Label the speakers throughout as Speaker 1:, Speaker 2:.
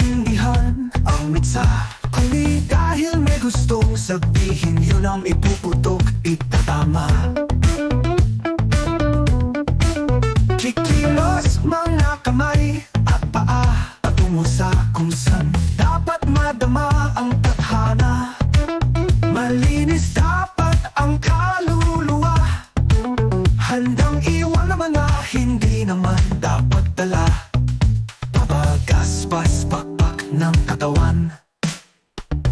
Speaker 1: maintindihan ang mitsa. Kundi dahil may gustong sabihin, yun ang ipuputok, itatama. Kikilos mga kamay at paa patungo sa kung saan dapat madama ang tadhana. Malinis dapat ang kaluluwa, handang iwan ang mga hindi naman dapat dala. Papagaspas pakpak ng katawan,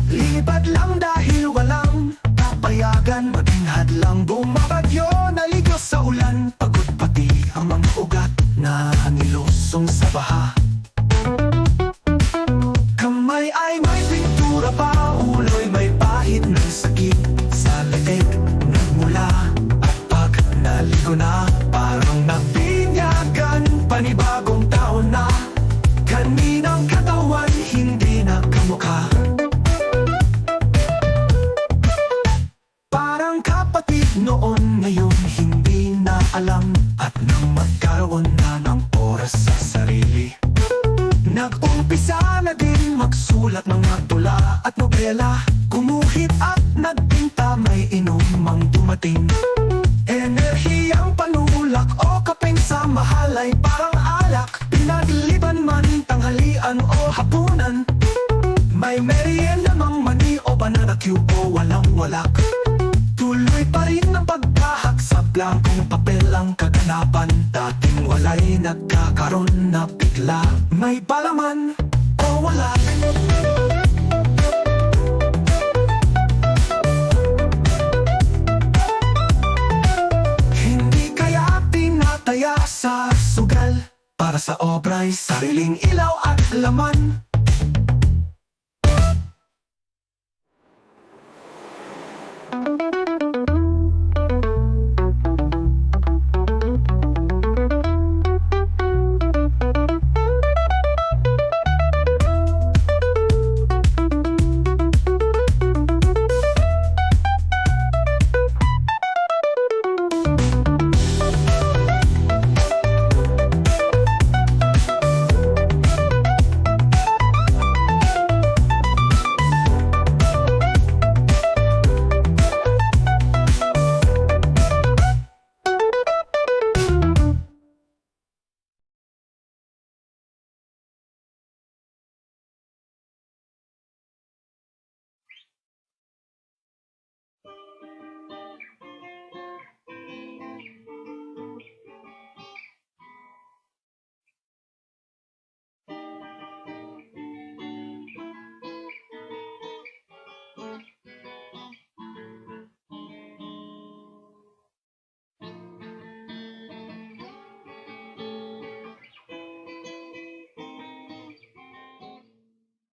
Speaker 1: lipad lang dahil walang papayagan. Maging hadlang bumabagyo, naligo sa ulan. Pagod pati ang mga ugat na nilusong sa baha. Kamay ay may pintura pa, ulo'y may pahid ng sakit sa leeg nagmula. At pag naligo na, parang nabinyagan, panibagong taon na. Kaninang katawan, hindi na kamukha. Parang kapatid noon, ngayon hindi na alam. At nang magkaroon na ng oras sa sarili, nag-umpisa na din magsulat ng mga tula at nobela. Gumuhit at nagpinta, may inumang dumating. Enerhiyang panulak o kapeng sa mahalay, parang alak. Pinagliban man tanghalian o hapunan, may merienda mang mani o banana cue o walang walak. Tuloy pa rin ang pagkahak sa blankong papel ang kaganapan. Dating wala'y nagkakaroon na bigla, may palaman o wala. Hindi kaya tinataya sa sugal, para sa obra'y sariling ilaw at laman.